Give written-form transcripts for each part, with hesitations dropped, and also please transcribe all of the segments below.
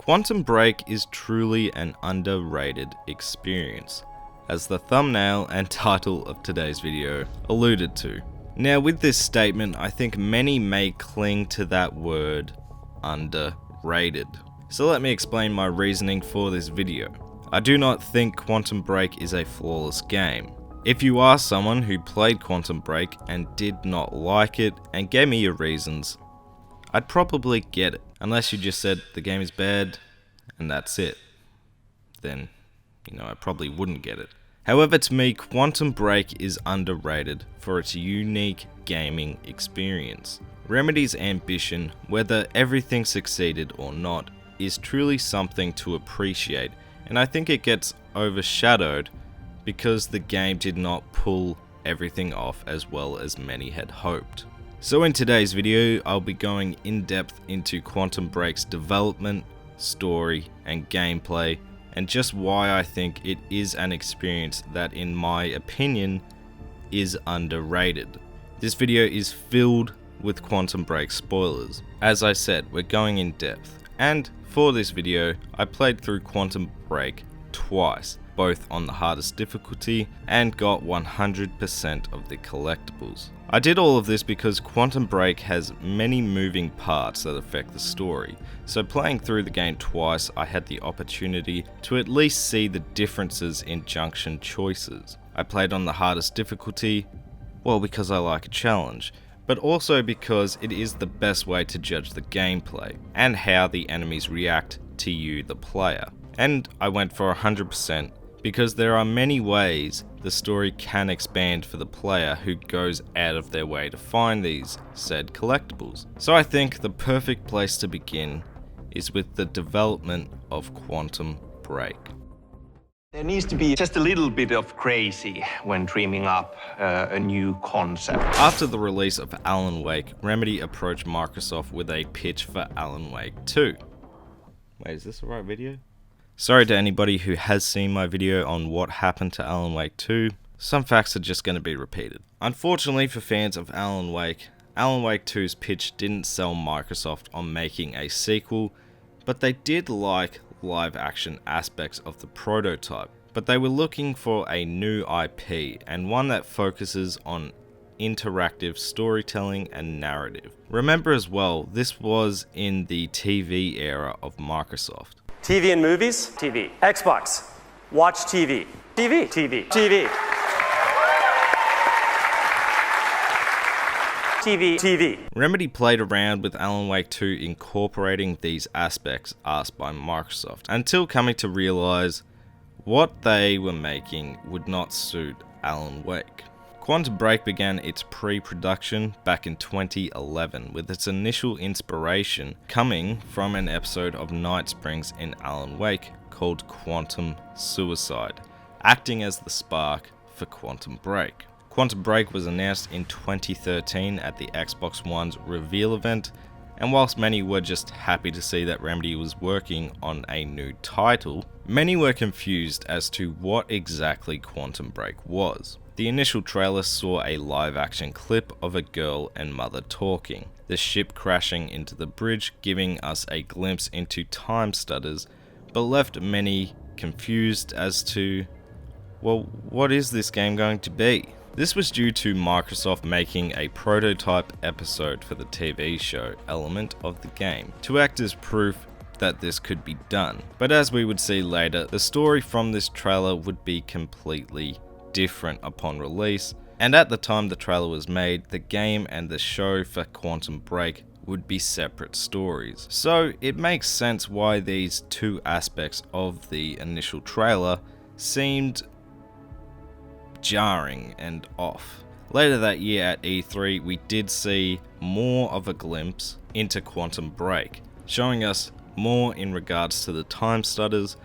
Quantum Break is truly an underrated experience, as the thumbnail and title of today's video alluded to. Now with this statement, I think many may cling to that word, underrated. So let me explain my reasoning for this video. I do not think Quantum Break is a flawless game. If you are someone who played Quantum Break and did not like it and gave me your reasons, I'd probably get it. Unless you just said the game is bad and that's it. Then, I probably wouldn't get it. However, to me, Quantum Break is underrated for its unique gaming experience. Remedy's ambition, whether everything succeeded or not, is truly something to appreciate, and I think it gets overshadowed because the game did not pull everything off as well as many had hoped. So in today's video, I'll be going in depth into Quantum Break's development, story, and gameplay, and just why I think it is an experience that, in my opinion, is underrated. This video is filled with Quantum Break spoilers. As I said, we're going in depth, and for this video, I played through Quantum Break twice, both on the hardest difficulty, and got 100% of the collectibles. I did all of this because Quantum Break has many moving parts that affect the story, so playing through the game twice, I had the opportunity to at least see the differences in junction choices. I played on the hardest difficulty, well, because I like a challenge, but also because it is the best way to judge the gameplay, and how the enemies react to you, the player. And I went for 100%, because there are many ways the story can expand for the player who goes out of their way to find these said collectibles. So I think the perfect place to begin is with the development of Quantum Break. There needs to be just a little bit of crazy when dreaming up a new concept. After the release of Alan Wake, Remedy approached Microsoft with a pitch for Alan Wake 2. Wait, is this the right video? Sorry to anybody who has seen my video on what happened to Alan Wake 2, some facts are just going to be repeated. Unfortunately for fans of Alan Wake 2's pitch didn't sell Microsoft on making a sequel, but they did like live action aspects of the prototype. But they were looking for a new IP, and one that focuses on interactive storytelling and narrative. Remember as well, this was in the TV era of Microsoft. TV and movies? TV. Xbox. Watch TV. TV. TV. TV. TV. TV. Remedy played around with Alan Wake 2 incorporating these aspects asked by Microsoft, until coming to realize what they were making would not suit Alan Wake. Quantum Break began its pre-production back in 2011, with its initial inspiration coming from an episode of Night Springs in Alan Wake called Quantum Suicide, acting as the spark for Quantum Break. Quantum Break was announced in 2013 at the Xbox One's reveal event, and whilst many were just happy to see that Remedy was working on a new title, many were confused as to what exactly Quantum Break was. The initial trailer saw a live-action clip of a girl and mother talking, the ship crashing into the bridge, giving us a glimpse into time stutters, but left many confused as to, well, what is this game going to be? This was due to Microsoft making a prototype episode for the TV show element of the game, to act as proof that this could be done. But as we would see later, the story from this trailer would be completely different upon release, and at the time the trailer was made, the game and the show for Quantum Break would be separate stories. So it makes sense why these two aspects of the initial trailer seemed jarring and off. Later that year at E3, we did see more of a glimpse into Quantum Break, showing us more in regards to the time stutters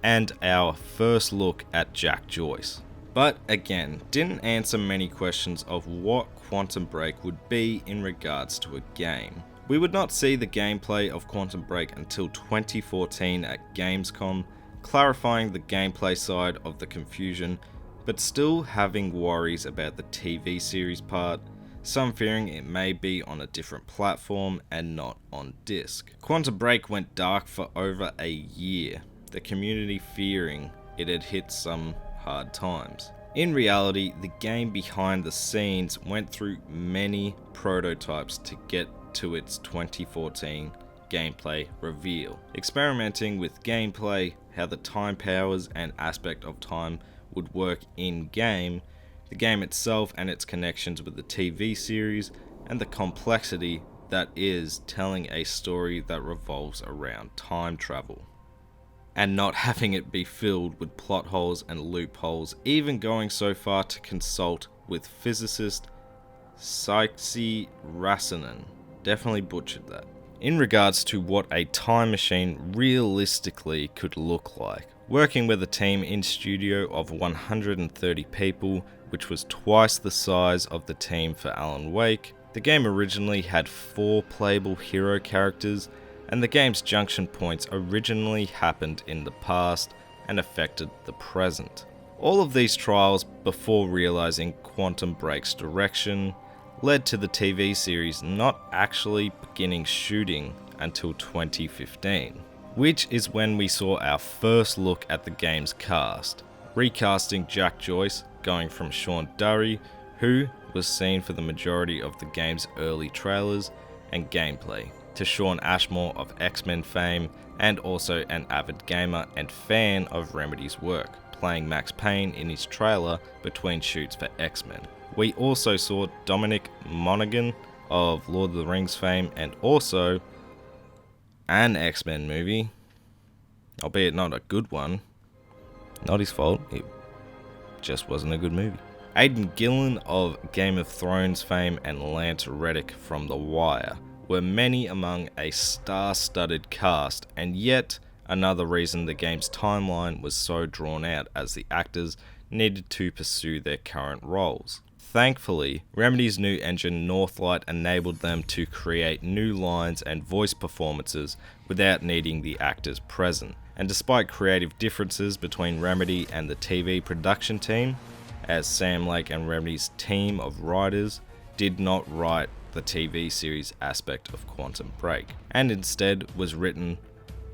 and our first look at Jack Joyce. But again, didn't answer many questions of what Quantum Break would be in regards to a game. We would not see the gameplay of Quantum Break until 2014 at Gamescom, clarifying the gameplay side of the confusion, but still having worries about the TV series part, some fearing it may be on a different platform and not on disc. Quantum Break went dark for over a year, the community fearing it had hit some hard times. In reality, the game behind the scenes went through many prototypes to get to its 2014 gameplay reveal, experimenting with gameplay, how the time powers and aspect of time would work in-game, the game itself and its connections with the TV series, and the complexity that is telling a story that revolves around time travel, and not having it be filled with plot holes and loopholes, even going so far to consult with physicist Saiksi Rasanen. Definitely butchered that. In regards to what a time machine realistically could look like, working with a team in studio of 130 people, which was twice the size of the team for Alan Wake. The game originally had 4 playable hero characters, and the game's junction points originally happened in the past and affected the present. All of these trials, before realizing Quantum Break's direction, led to the TV series not actually beginning shooting until 2015, which is when we saw our first look at the game's cast, recasting Jack Joyce, going from Sean Durry, who was seen for the majority of the game's early trailers and gameplay, to Shawn Ashmore of X-Men fame and also an avid gamer and fan of Remedy's work, playing Max Payne in his trailer between shoots for X-Men. We also saw Dominic Monaghan of Lord of the Rings fame and also an X-Men movie, albeit not a good one. Not his fault, it just wasn't a good movie. Aidan Gillen of Game of Thrones fame and Lance Reddick from The Wire were many among a star-studded cast, and yet another reason the game's timeline was so drawn out, as the actors needed to pursue their current roles. Thankfully, Remedy's new engine Northlight enabled them to create new lines and voice performances without needing the actors present. And despite creative differences between Remedy and the TV production team, as Sam Lake and Remedy's team of writers did not write the TV series aspect of Quantum Break, and instead was written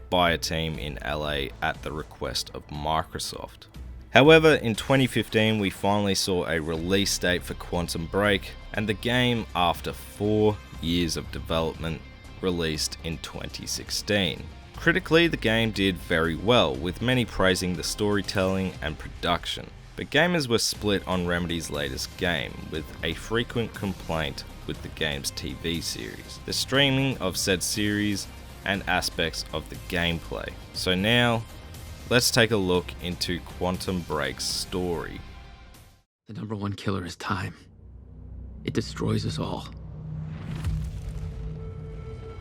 by a team in LA at the request of Microsoft. However, in 2015 we finally saw a release date for Quantum Break, and the game, after 4 years of development, released in 2016. Critically, the game did very well, with many praising the storytelling and production, but gamers were split on Remedy's latest game, with a frequent complaint with the game's TV series, the streaming of said series, and aspects of the gameplay. So now, let's take a look into Quantum Break's story. The number one killer is time. It destroys us all.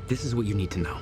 This is what you need to know.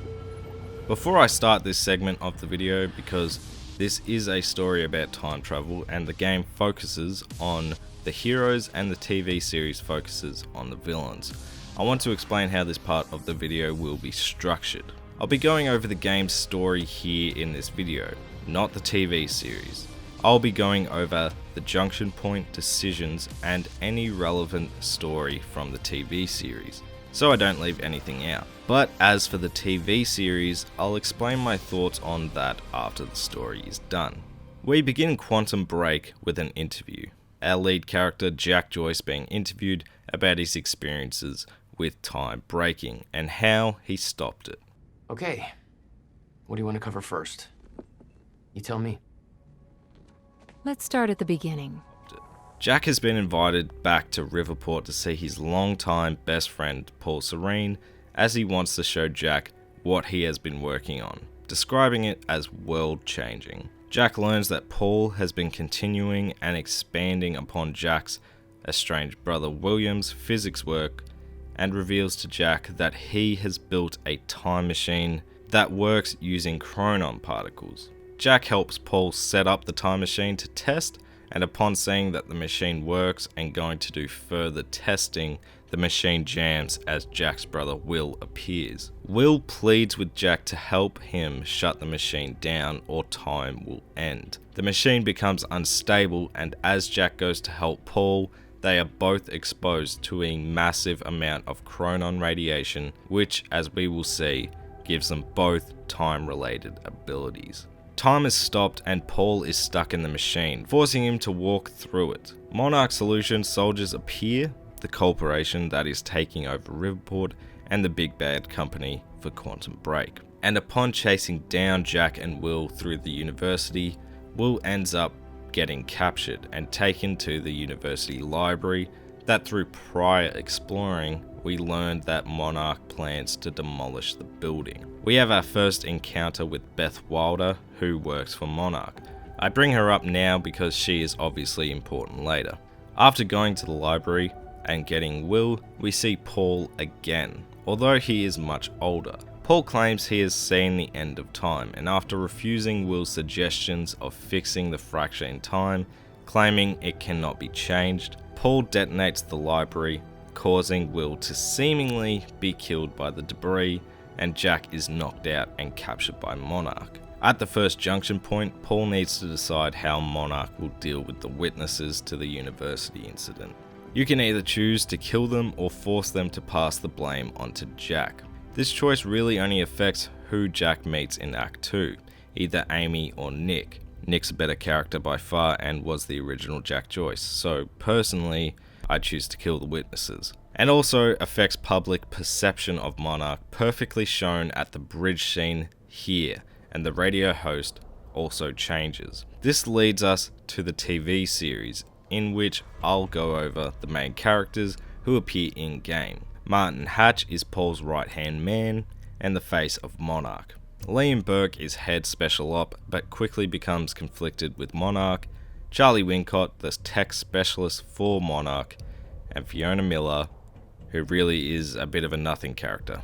Before I start this segment of the video, because this is a story about time travel and the game focuses on the heroes and the TV series focuses on the villains, I want to explain how this part of the video will be structured. I'll be going over the game's story here in this video, not the TV series. I'll be going over the junction point decisions and any relevant story from the TV series, so I don't leave anything out. But as for the TV series, I'll explain my thoughts on that after the story is done. We begin Quantum Break with an interview. Our lead character Jack Joyce being interviewed about his experiences with time breaking and how he stopped it. Okay, what do you want to cover first? You tell me. Let's start at the beginning. Jack has been invited back to Riverport to see his longtime best friend Paul Serene, as he wants to show Jack what he has been working on, describing it as world-changing. Jack learns that Paul has been continuing and expanding upon Jack's estranged brother William's physics work, and reveals to Jack that he has built a time machine that works using chronon particles. Jack helps Paul set up the time machine to test, and upon seeing that the machine works and going to do further testing, the machine jams as Jack's brother Will appears. Will pleads with Jack to help him shut the machine down or time will end. The machine becomes unstable, and as Jack goes to help Paul, they are both exposed to a massive amount of chronon radiation, which, as we will see, gives them both time-related abilities. Time is stopped and Paul is stuck in the machine, forcing him to walk through it. Monarch Solution soldiers appear, the corporation that is taking over Riverport, and the big bad company for Quantum Break. And upon chasing down Jack and Will through the university, Will ends up getting captured and taken to the university library that through prior exploring, we learned that Monarch plans to demolish the building. We have our first encounter with Beth Wilder, who works for Monarch. I bring her up now because she is obviously important later. After going to the library and getting Will, we see Paul again, although he is much older. Paul claims he has seen the end of time, and after refusing Will's suggestions of fixing the fracture in time, claiming it cannot be changed, Paul detonates the library, causing Will to seemingly be killed by the debris, and Jack is knocked out and captured by Monarch. At the first junction point, Paul needs to decide how Monarch will deal with the witnesses to the university incident. You can either choose to kill them or force them to pass the blame onto Jack. This choice really only affects who Jack meets in Act 2, either Amy or Nick. Nick's a better character by far and was the original Jack Joyce, so personally, I choose to kill the witnesses. And also affects public perception of Monarch, perfectly shown at the bridge scene here, and the radio host also changes. This leads us to the TV series, in which I'll go over the main characters who appear in-game. Martin Hatch is Paul's right-hand man and the face of Monarch. Liam Burke is head special op, but quickly becomes conflicted with Monarch. Charlie Wincott, the tech specialist for Monarch, and Fiona Miller, who really is a bit of a nothing character,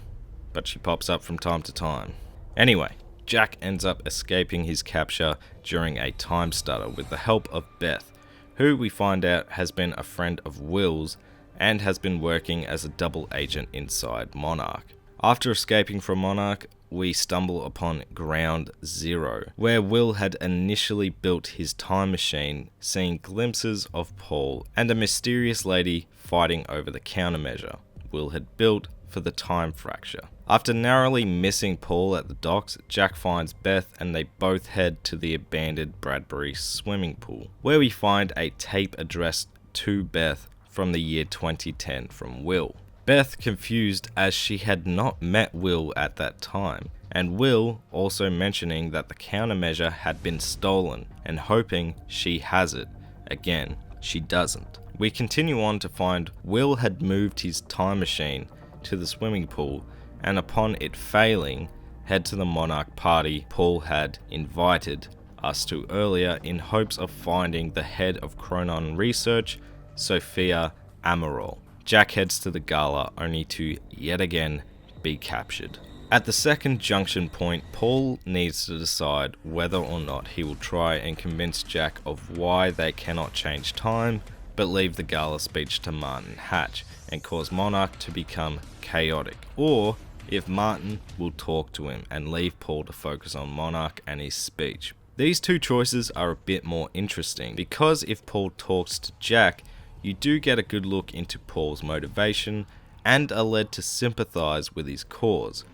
but she pops up from time to time. Anyway, Jack ends up escaping his capture during a time stutter with the help of Beth, who we find out has been a friend of Will's and has been working as a double agent inside Monarch. After escaping from Monarch, we stumble upon Ground Zero, where Will had initially built his time machine, seeing glimpses of Paul and a mysterious lady fighting over the countermeasure Will had built for the time fracture. After narrowly missing Paul at the docks, Jack finds Beth and they both head to the abandoned Bradbury swimming pool, where we find a tape addressed to Beth from the year 2010 from Will. Beth confused as she had not met Will at that time, and Will also mentioning that the countermeasure had been stolen and hoping she has it. Again, she doesn't. We continue on to find Will had moved his time machine to the swimming pool, and upon it failing, head to the Monarch party Paul had invited us to earlier in hopes of finding the head of Chronon Research, Sophia Amaral. Jack heads to the gala only to yet again be captured. At the second junction point, Paul needs to decide whether or not he will try and convince Jack of why they cannot change time, but leave the gala speech to Martin Hatch and cause Monarch to become chaotic, or if Martin will talk to him and leave Paul to focus on Monarch and his speech. These two choices are a bit more interesting, because if Paul talks to Jack, you do get a good look into Paul's motivation and are led to sympathize with his cause.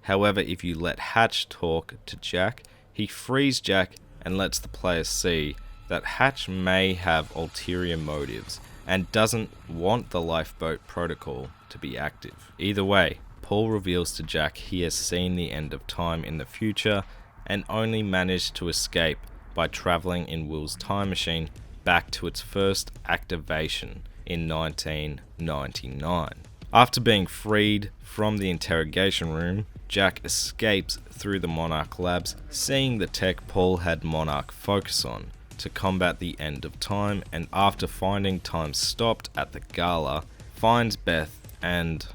However, if you let Hatch talk to Jack, he frees Jack and lets the player see that Hatch may have ulterior motives and doesn't want the lifeboat protocol to be active. Either way, Paul reveals to Jack he has seen the end of time in the future and only managed to escape by traveling in Will's time machine back to its first activation in 1999. After being freed from the interrogation room, Jack escapes through the Monarch labs, seeing the tech Paul had Monarch focus on to combat the end of time, and after finding time stopped at the gala, finds Beth and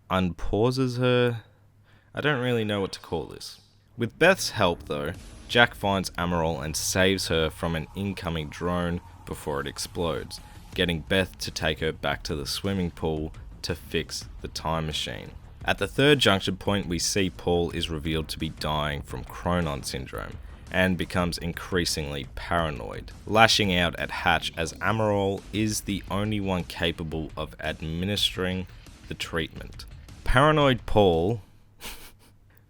unpauses her. I don't really know what to call this. With Beth's help though, Jack finds Amaral and saves her from an incoming drone before it explodes, getting Beth to take her back to the swimming pool to fix the time machine. At the third junction point, we see Paul is revealed to be dying from Chronon syndrome, and becomes increasingly paranoid, lashing out at Hatch as Amaral is the only one capable of administering the treatment. Paranoid Paul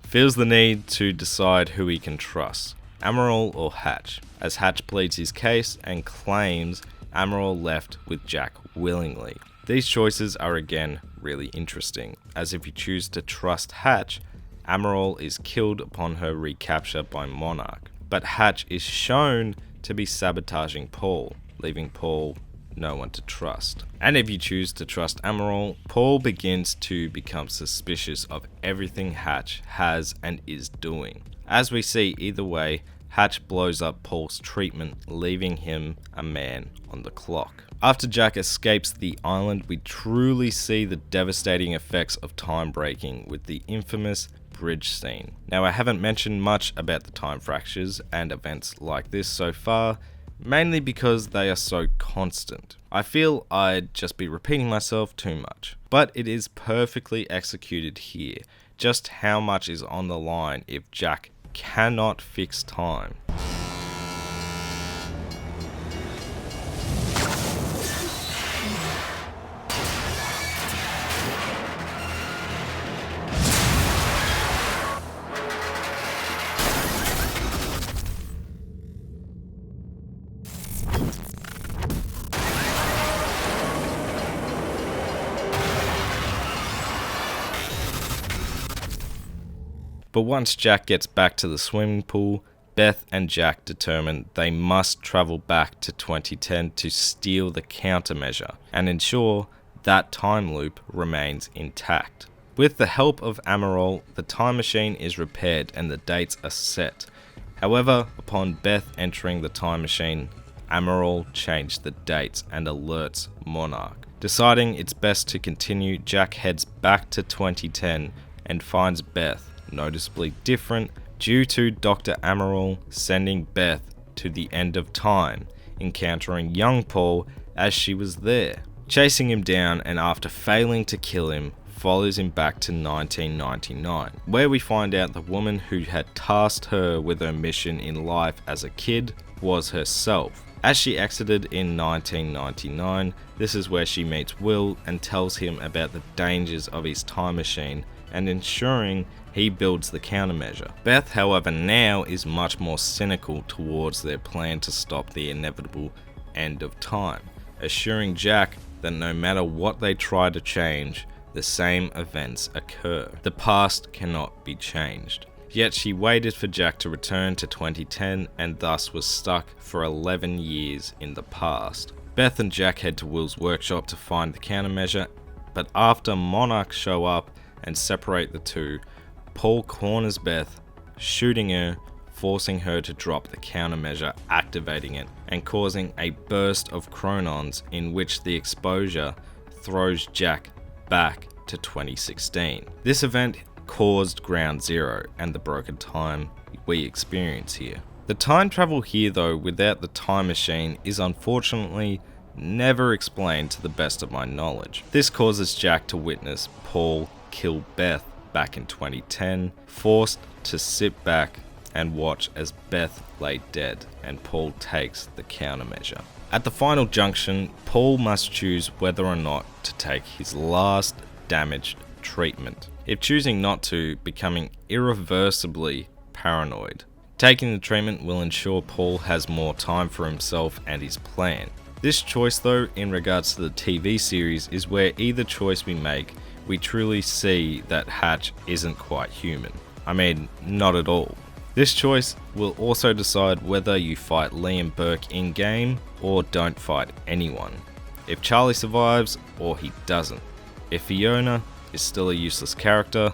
feels the need to decide who he can trust, Amaral or Hatch, as Hatch pleads his case and claims Amaral left with Jack willingly. These choices are again really interesting, as if you choose to trust Hatch, Amaral is killed upon her recapture by Monarch, but Hatch is shown to be sabotaging Paul, leaving Paul no one to trust. And if you choose to trust Amaral, Paul begins to become suspicious of everything Hatch has and is doing. As we see, either way, Hatch blows up Paul's treatment, leaving him a man on the clock. After Jack escapes the island, we truly see the devastating effects of time breaking with the infamous bridge scene. Now, I haven't mentioned much about the time fractures and events like this so far, mainly because they are so constant. I feel I'd just be repeating myself too much, but it is perfectly executed here, just how much is on the line if Jack cannot fix time. But once Jack gets back to the swimming pool, Beth and Jack determine they must travel back to 2010 to steal the countermeasure and ensure that time loop remains intact. With the help of Amaral, the time machine is repaired and the dates are set. However, upon Beth entering the time machine, Amaral changed the dates and alerts Monarch. Deciding it's best to continue, Jack heads back to 2010 and finds Beth noticeably different due to Dr. Amaral sending Beth to the end of time, encountering young Paul as she was there, chasing him down, and after failing to kill him, follows him back to 1999, where we find out the woman who had tasked her with her mission in life as a kid was herself. As she exited in 1999, this is where she meets Will and tells him about the dangers of his time machine and ensuring he builds the countermeasure. Beth, however, now is much more cynical towards their plan to stop the inevitable end of time, assuring Jack that no matter what they try to change, the same events occur. The past cannot be changed. Yet she waited for Jack to return to 2010 and thus was stuck for 11 years in the past. Beth and Jack head to Will's workshop to find the countermeasure, but after Monarch show up and separate the two, Paul corners Beth, shooting her, forcing her to drop the countermeasure, activating it, and causing a burst of chronons in which the exposure throws Jack back to 2016. This event caused Ground Zero and the broken time we experience here. The time travel here though without the time machine is unfortunately never explained to the best of my knowledge. This causes Jack to witness Paul kill Beth back in 2010, forced to sit back and watch as Beth lay dead and Paul takes the countermeasure. At the final junction, Paul must choose whether or not to take his last damaged treatment. If choosing not to, becoming irreversibly paranoid. Taking the treatment will ensure Paul has more time for himself and his plan. This choice though, in regards to the TV series, is where either choice we make, we truly see that Hatch isn't quite human. I mean, not at all. This choice will also decide whether you fight Liam Burke in-game or don't fight anyone. If Charlie survives or he doesn't. If Fiona is still a useless character,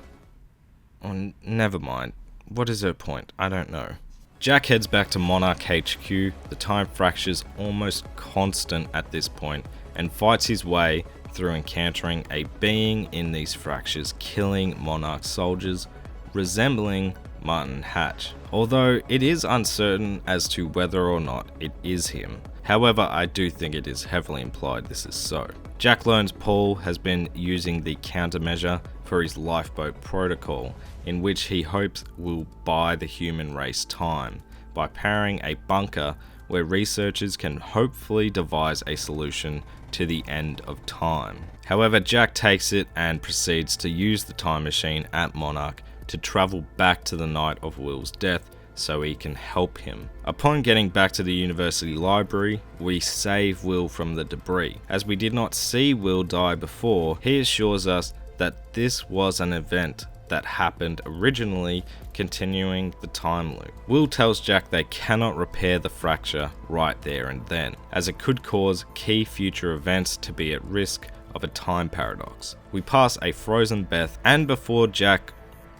or never mind. What is her point? I don't know. Jack heads back to Monarch HQ, the time fracture's almost constant at this point, and fights his way through encountering a being in these fractures, killing Monarch soldiers, resembling Martin Hatch, although it is uncertain as to whether or not it is him. However, I do think it is heavily implied this is so. Jack learns Paul has been using the countermeasure for his lifeboat protocol, in which he hopes will buy the human race time, by powering a bunker where researchers can hopefully devise a solution to the end of time. However, Jack takes it and proceeds to use the time machine at Monarch to travel back to the night of Will's death so he can help him. Upon getting back to the university library, we save Will from the debris. As we did not see Will die before, he assures us that this was an event that happened originally, continuing the time loop. Will tells Jack they cannot repair the fracture right there and then, as it could cause key future events to be at risk of a time paradox. We pass a frozen Beth, and before Jack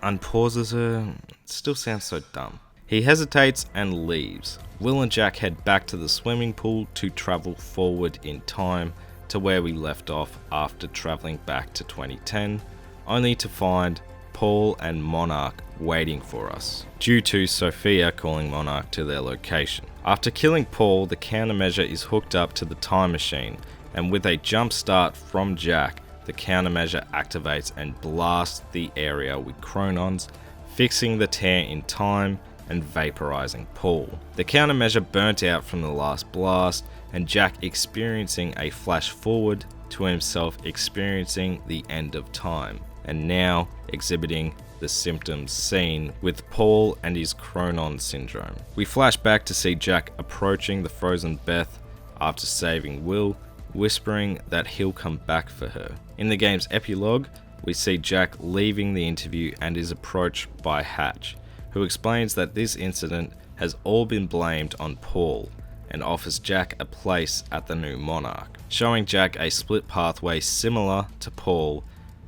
unpauses her, it still sounds so dumb. He hesitates and leaves. Will and Jack head back to the swimming pool to travel forward in time to where we left off after traveling back to 2010, only to find Paul and Monarch waiting for us, due to Sophia calling Monarch to their location. After killing Paul, the countermeasure is hooked up to the time machine, and with a jump start from Jack, the countermeasure activates and blasts the area with chronons, fixing the tear in time and vaporizing Paul. The countermeasure burnt out from the last blast, and Jack experiencing a flash forward to himself experiencing the end of time, and now exhibiting the symptoms seen with Paul and his chronon syndrome. We flash back to see Jack approaching the frozen Beth after saving Will, whispering that he'll come back for her. In the game's epilogue, we see Jack leaving the interview and is approached by Hatch, who explains that this incident has all been blamed on Paul and offers Jack a place at the new Monarch, showing Jack a split pathway similar to Paul,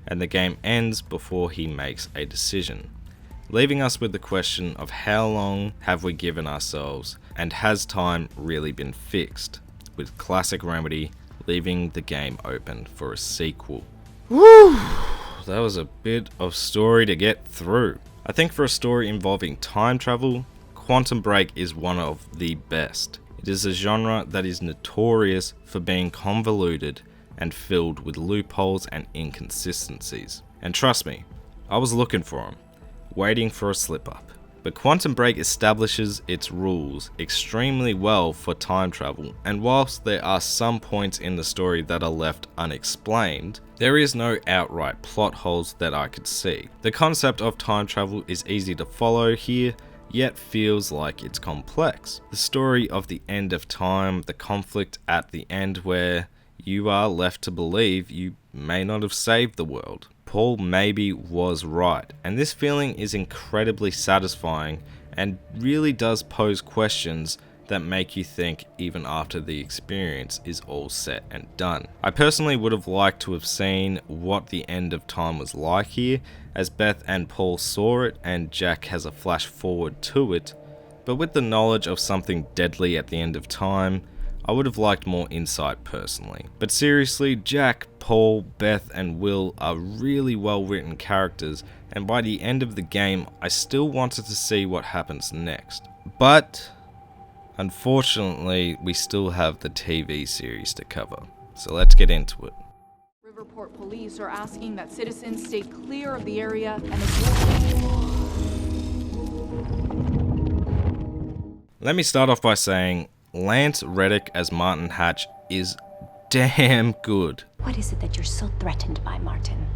and the game ends before he makes a decision, leaving us with the question of how long have we given ourselves, and has time really been fixed, with classic Remedy leaving the game open for a sequel. Woo! That was a bit of story to get through. I think for a story involving time travel, Quantum Break is one of the best. It is a genre that is notorious for being convoluted and filled with loopholes and inconsistencies. And trust me, I was looking for them, waiting for a slip up. But Quantum Break establishes its rules extremely well for time travel, and whilst there are some points in the story that are left unexplained, there is no outright plot holes that I could see. The concept of time travel is easy to follow here, yet feels like it's complex. The story of the end of time, the conflict at the end where you are left to believe you may not have saved the world. Paul maybe was right, and this feeling is incredibly satisfying and really does pose questions that make you think even after the experience is all set and done. I personally would have liked to have seen what the end of time was like here, as Beth and Paul saw it and Jack has a flash forward to it, but with the knowledge of something deadly at the end of time, I would have liked more insight personally. But seriously, Jack, Paul, Beth and Will are really well written characters, and by the end of the game I still wanted to see what happens next. But unfortunately we still have the TV series to cover, so let's get into it. Riverport police are asking that citizens stay clear of the area and Let me start off by saying Lance Reddick as Martin Hatch is damn good. What is it that you're so threatened by, Martin?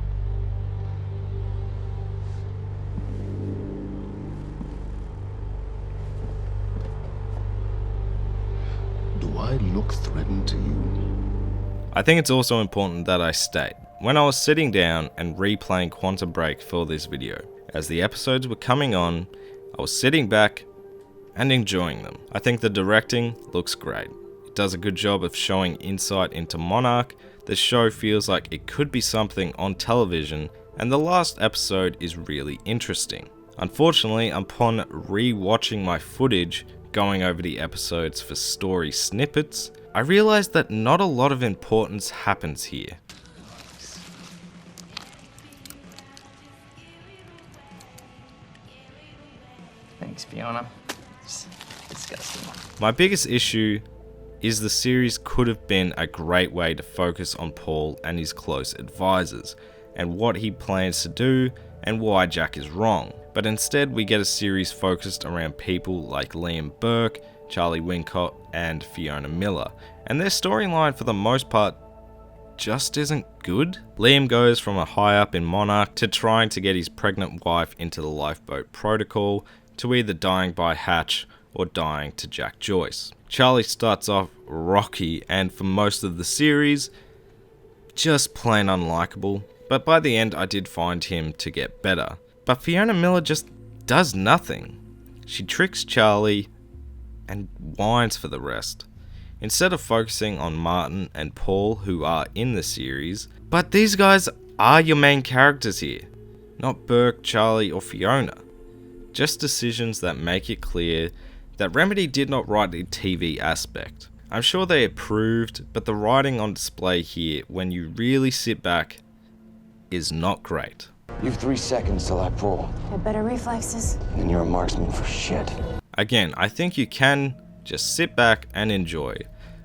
Do I look threatened to you? I think it's also important that I state, when I was sitting down and replaying Quantum Break for this video, as the episodes were coming on, I was sitting back and enjoying them. I think the directing looks great. It does a good job of showing insight into Monarch. The show feels like it could be something on television, and the last episode is really interesting. Unfortunately, upon re-watching my footage, going over the episodes for story snippets, I realized that not a lot of importance happens here. Thanks, Fiona. It's disgusting. My biggest issue is the series could have been a great way to focus on Paul and his close advisors, and what he plans to do and why Jack is wrong. But instead we get a series focused around people like Liam Burke, Charlie Wincott, and Fiona Miller, and their storyline for the most part just isn't good. Liam goes from a high up in Monarch to trying to get his pregnant wife into the lifeboat protocol, to either dying by hatch or dying to Jack Joyce. Charlie starts off rocky and for most of the series just plain unlikable, but by the end I did find him to get better. But Fiona Miller just does nothing. She tricks Charlie and whines for the rest, instead of focusing on Martin and Paul, who are in the series. But these guys are your main characters here, not Burke, Charlie or Fiona. Just decisions that make it clear that Remedy did not write the TV aspect. I'm sure they approved, but the writing on display here, when you really sit back, is not great. You've 3 seconds till I pull. Had better reflexes. And you're a marksman for shit. Again, I think you can just sit back and enjoy,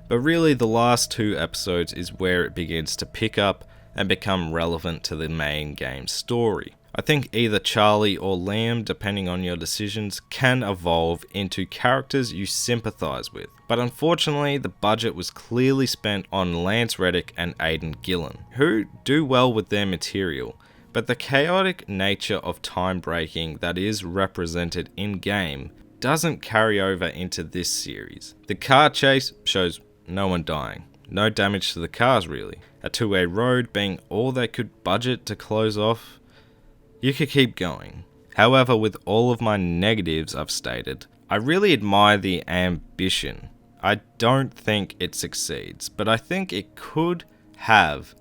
but really the last 2 episodes is where it begins to pick up and become relevant to the main game story. I think either Charlie or Liam, depending on your decisions, can evolve into characters you sympathize with. But unfortunately, the budget was clearly spent on Lance Reddick and Aidan Gillen, who do well with their material, but the chaotic nature of time breaking that is represented in-game doesn't carry over into this series. The car chase shows no one dying, no damage to the cars really, a 2-way road being all they could budget to close off. You could keep going. However, with all of my negatives I've stated, I really admire the ambition. I don't think it succeeds, but I think it could have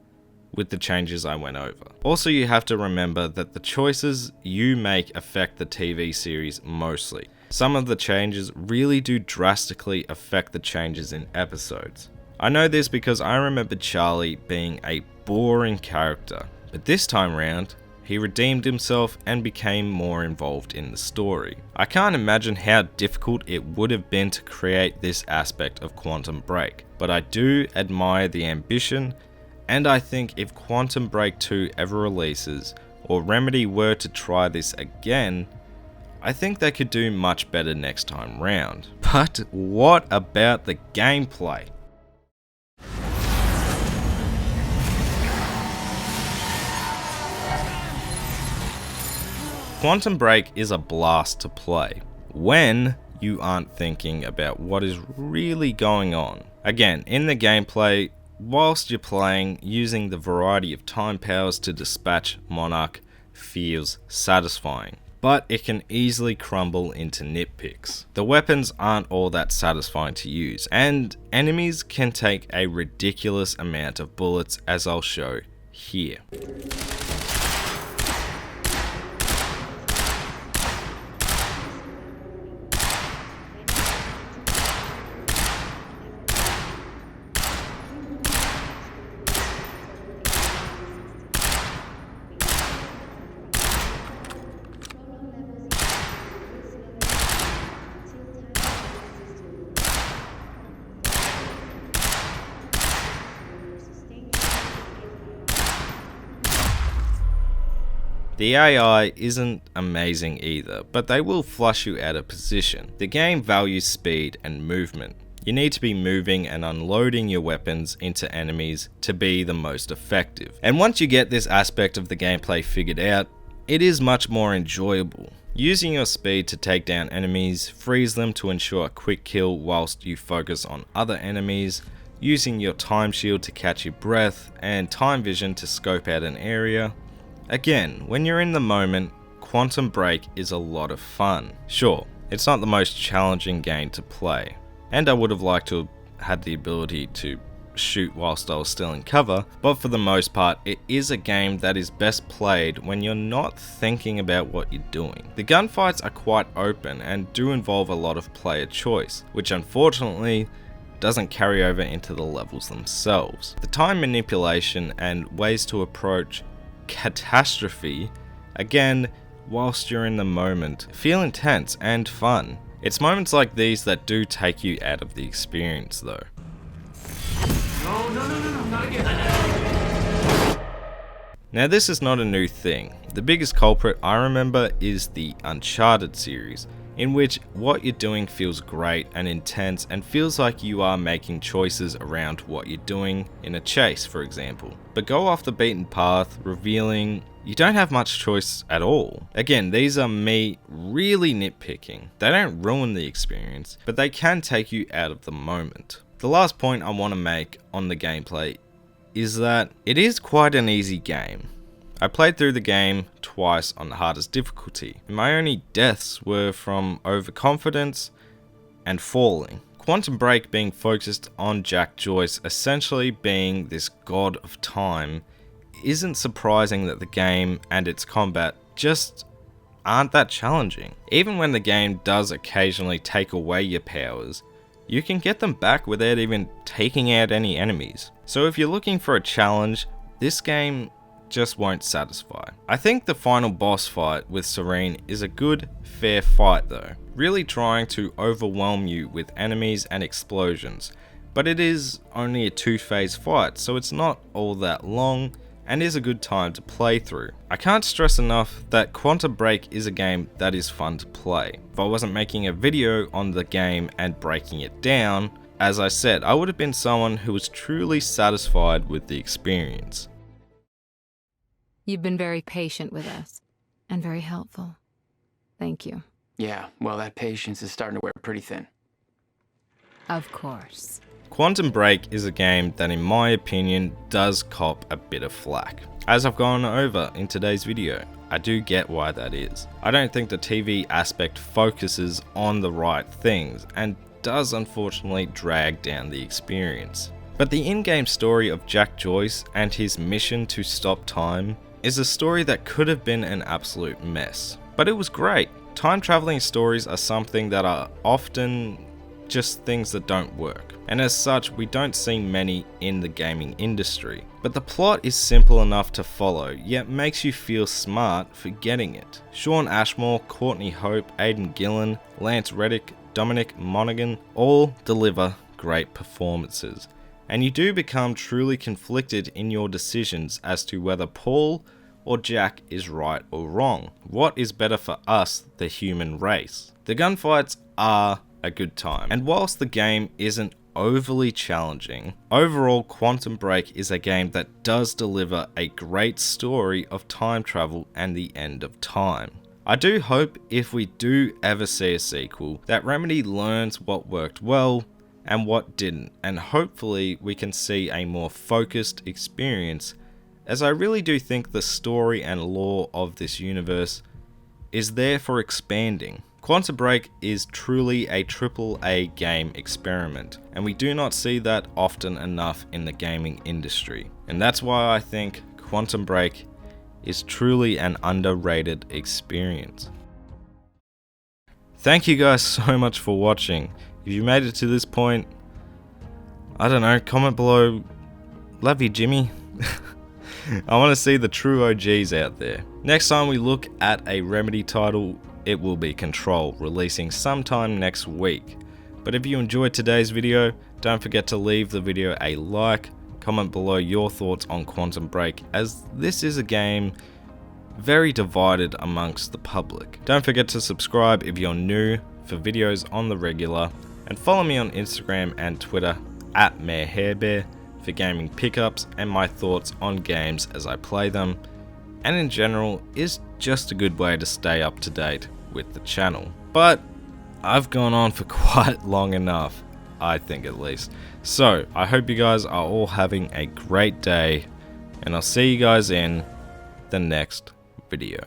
with the changes I went over. Also, you have to remember that the choices you make affect the TV series mostly. Some of the changes really do drastically affect the changes in episodes. I know this because I remember Charlie being a boring character, but this time round, he redeemed himself and became more involved in the story. I can't imagine how difficult it would have been to create this aspect of Quantum Break, but I do admire the ambition, and I think if Quantum Break 2 ever releases, or Remedy were to try this again, I think they could do much better next time round. But what about the gameplay? Quantum Break is a blast to play when you aren't thinking about what is really going on. Again, in the gameplay, whilst you're playing, using the variety of time powers to dispatch Monarch feels satisfying, but it can easily crumble into nitpicks. The weapons aren't all that satisfying to use, and enemies can take a ridiculous amount of bullets, as I'll show here. The AI isn't amazing either, but they will flush you out of position. The game values speed and movement. You need to be moving and unloading your weapons into enemies to be the most effective. And once you get this aspect of the gameplay figured out, it is much more enjoyable. Using your speed to take down enemies frees them to ensure a quick kill whilst you focus on other enemies, using your time shield to catch your breath, and time vision to scope out an area. Again, when you're in the moment, Quantum Break is a lot of fun. Sure, it's not the most challenging game to play, and I would have liked to have had the ability to shoot whilst I was still in cover, but for the most part, it is a game that is best played when you're not thinking about what you're doing. The gunfights are quite open and do involve a lot of player choice, which unfortunately doesn't carry over into the levels themselves. The time manipulation and ways to approach catastrophe, again, whilst you're in the moment, feel intense and fun. It's moments like these that do take you out of the experience though. No, not again. Now this is not a new thing. The biggest culprit I remember is the Uncharted series, in which what you're doing feels great and intense and feels like you are making choices around what you're doing in a chase, for example. But go off the beaten path, revealing you don't have much choice at all. Again, these are me really nitpicking. They don't ruin the experience, but they can take you out of the moment. The last point I want to make on the gameplay is that it is quite an easy game. I played through the game twice on the hardest difficulty. My only deaths were from overconfidence and falling. Quantum Break being focused on Jack Joyce essentially being this god of time isn't surprising that the game and its combat just aren't that challenging. Even when the game does occasionally take away your powers, you can get them back without even taking out any enemies. So if you're looking for a challenge, this game just won't satisfy. I think the final boss fight with Serene is a good, fair fight though, really trying to overwhelm you with enemies and explosions, but it is only a 2-phase fight, so it's not all that long and is a good time to play through. I can't stress enough that Quantum Break is a game that is fun to play. If I wasn't making a video on the game and breaking it down, as I said, I would have been someone who was truly satisfied with the experience. You've been very patient with us, and very helpful. Thank you. Yeah, well, that patience is starting to wear pretty thin. Of course. Quantum Break is a game that in my opinion does cop a bit of flack. As I've gone over in today's video, I do get why that is. I don't think the TV aspect focuses on the right things and does unfortunately drag down the experience. But the in-game story of Jack Joyce and his mission to stop time is a story that could have been an absolute mess. But it was great. Time traveling stories are something that are often just things that don't work, and as such we don't see many in the gaming industry. But the plot is simple enough to follow, yet makes you feel smart for getting it. Sean Ashmore, Courtney Hope, Aidan Gillen, Lance Reddick, Dominic Monaghan all deliver great performances, and you do become truly conflicted in your decisions as to whether Paul or Jack is right or wrong. What is better for us, the human race? The gunfights are a good time, and whilst the game isn't overly challenging, overall Quantum Break is a game that does deliver a great story of time travel and the end of time. I do hope if we do ever see a sequel that Remedy learns what worked well and what didn't, and hopefully we can see a more focused experience, as I really do think the story and lore of this universe is there for expanding. Quantum Break is truly a AAA game experiment, and we do not see that often enough in the gaming industry. And that's why I think Quantum Break is truly an underrated experience. Thank you guys so much for watching. If you made it to this point, I don't know, comment below, love you Jimmy. I want to see the true OGs out there. Next time we look at a Remedy title, it will be Control, releasing sometime next week. But if you enjoyed today's video, don't forget to leave the video a like, comment below your thoughts on Quantum Break, as this is a game very divided amongst the public. Don't forget to subscribe if you're new for videos on the regular, and follow me on Instagram and Twitter at MayorHairBear for gaming pickups and my thoughts on games as I play them, and in general is just a good way to stay up to date with the channel. But I've gone on for quite long enough, I think at least. So I hope you guys are all having a great day, and I'll see you guys in the next video.